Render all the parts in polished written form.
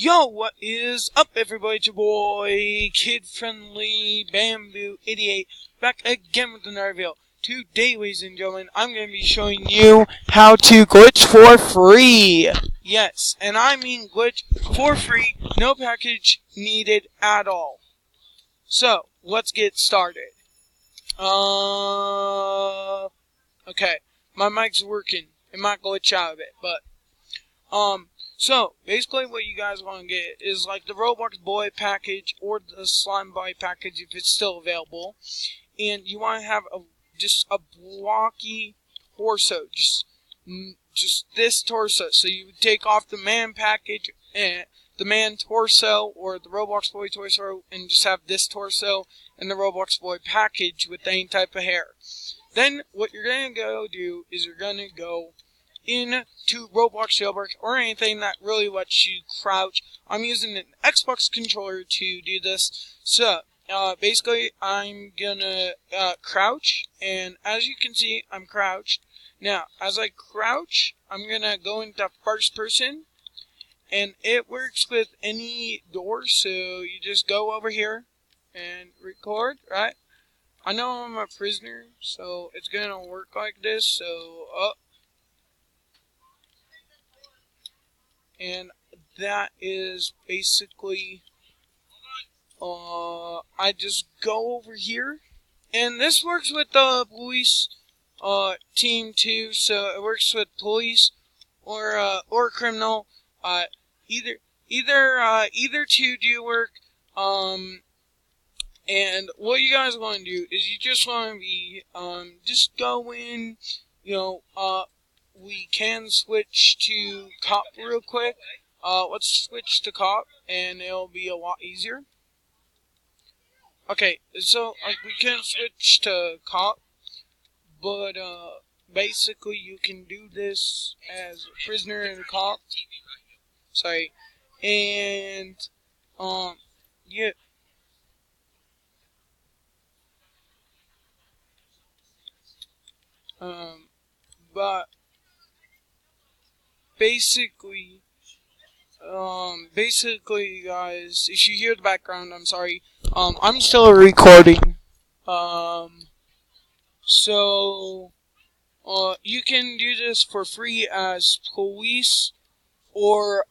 Yo, what is up, everybody? It's your boy, Kid Friendly Bamboo 88, back again with another video. Today, ladies and gentlemen, I'm going to be showing you how to glitch for free. Yes, and I mean glitch for free, no package needed at all. So, let's get started. Okay, my mic's working. It might glitch out of it, but, so, basically what you guys want to get is like the Roblox Boy package or the Slime Boy package if it's still available. And you want to have just a blocky torso, just this torso. So you would take off the man package and the man torso or the Roblox Boy torso and just have this torso and the Roblox Boy package with any type of hair. Then what you're going to go do is you're going to go into Roblox Jailbreak or anything that really lets you crouch. I'm using an Xbox controller to do this. So, basically, I'm gonna crouch, and as you can see, I'm crouched. Now, as I crouch, I'm gonna go into first person, and it works with any door, so you just go over here and record, right? I know I'm a prisoner, so it's gonna work like this, so up. And that is basically, I just go over here, and this works with the police, team too, so it works with police, or criminal, either two do work, and what you guys want to do is you just want to be, just go in, we can switch to cop real quick. Let's switch to cop, and it'll be a lot easier. Okay, so we can switch to cop, but basically you can do this as a prisoner and a cop. Sorry, and yeah. But basically, guys, if you hear the background, I'm sorry. I'm still recording. So, you can do this for free as police or,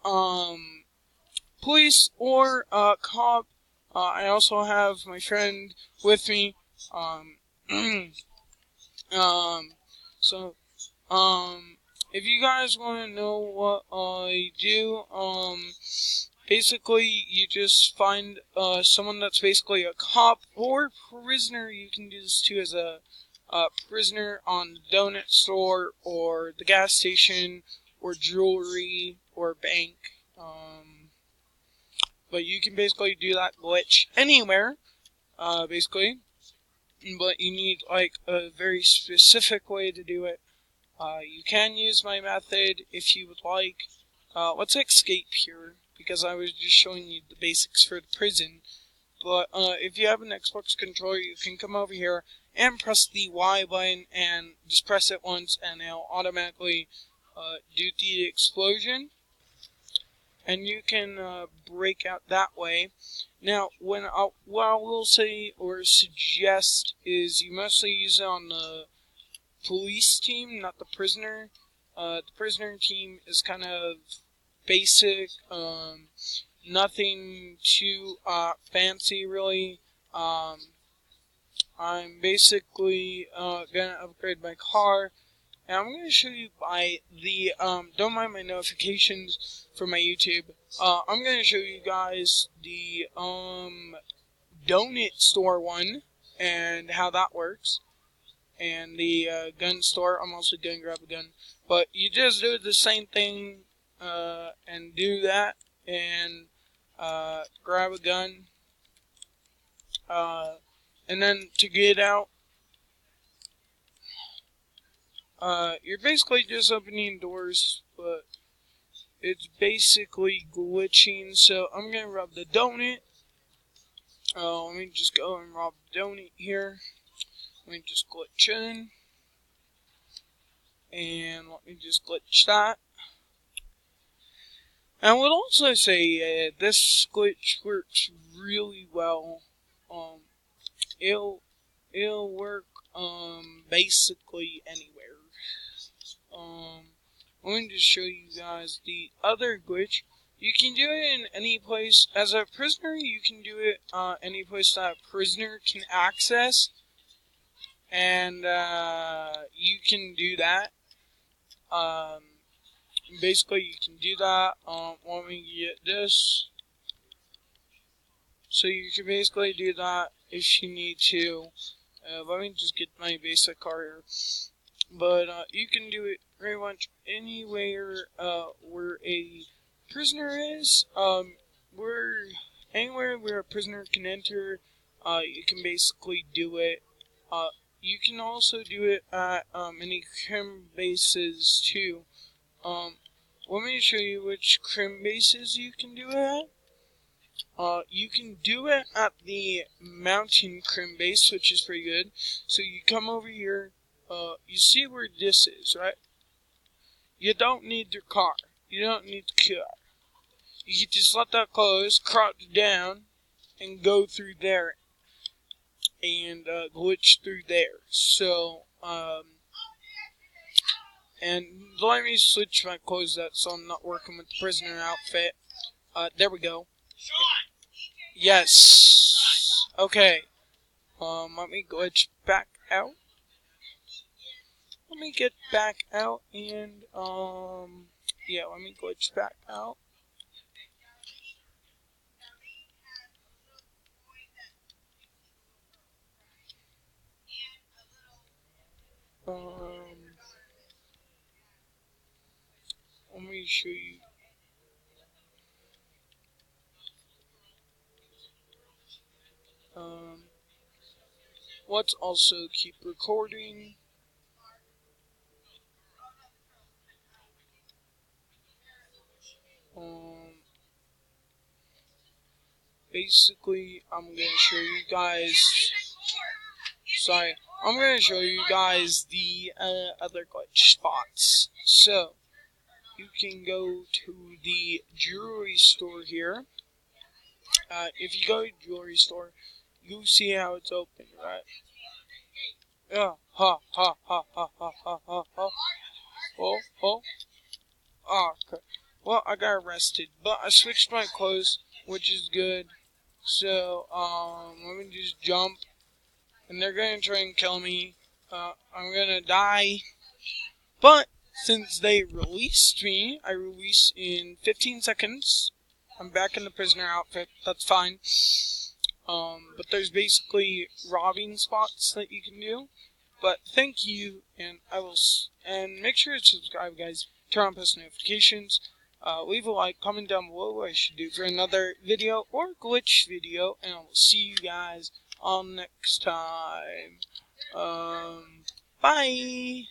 cop. I also have my friend with me. So, if you guys want to know what I do, basically you just find, someone that's basically a cop or prisoner. You can do this too as a prisoner on the donut store or the gas station or jewelry or bank. But you can basically do that glitch anywhere, basically. But you need like a very specific way to do it. You can use my method if you would like. Let's escape here, because I was just showing you the basics for the prison. But if you have an Xbox controller, you can come over here and press the Y button and just press it once, and it'll automatically do the explosion. And you can break out that way. Now, what I will say or suggest is you mostly use it on the police team, not the prisoner. The prisoner team is kind of basic, nothing too fancy really. I'm basically gonna upgrade my car, and I'm gonna show you by the don't mind my notifications for my YouTube. I'm gonna show you guys the donut store one and how that works. And the gun store. I'm also going to grab a gun. But you just do the same thing and do that and grab a gun. And then to get out, you're basically just opening doors, but it's basically glitching. So I'm going to rob the donut. Let me just go and rob the donut here. Let me just glitch in, and let me just glitch that, I would also say this glitch works really well. It'll work basically anywhere. I'm going to show you guys the other glitch. You can do it in any place. As a prisoner, you can do it any place that a prisoner can access. And you can do that. Basically, you can do that. Let me get this. So you can basically do that if you need to. Let me just get my basic car here. But you can do it pretty much anywhere where a prisoner is. Anywhere where a prisoner can enter, you can basically do it. You can also do it at any crim bases too. Let me show you which crim bases you can do it at. You can do it at the mountain crim base, which is pretty good. So you come over here, you see where this is, right? You don't need your car. You don't need the car. You can just let that close, crouch down, and go through there. And glitch through there. So, and let me switch my clothes up so I'm not working with the prisoner outfit. There we go. Yes. Okay. Let me glitch back out. Let me get back out and, yeah, let me glitch back out. Let me show you. Let's also keep recording. Basically, I'm gonna show you guys. Sorry, I'm gonna show you guys the other glitch spots. So, you can go to the jewelry store here. If you go to the jewelry store, you'll see how it's open, right? Yeah, ha, ha, ha, ha, ha, ha, ha, ha. Oh, oh. Ah, okay. Well, I got arrested, but I switched my clothes, which is good. So, let me just jump, and they're gonna try and kill me. I'm gonna die. But, since they released me, I release in 15 seconds. I'm back in the prisoner outfit, that's fine. But there's basically robbing spots that you can do. But thank you, and and make sure to subscribe, guys. Turn on post notifications. Leave a like, comment down below what I should do for another video or glitch video, and I will see you guys on next time. Bye!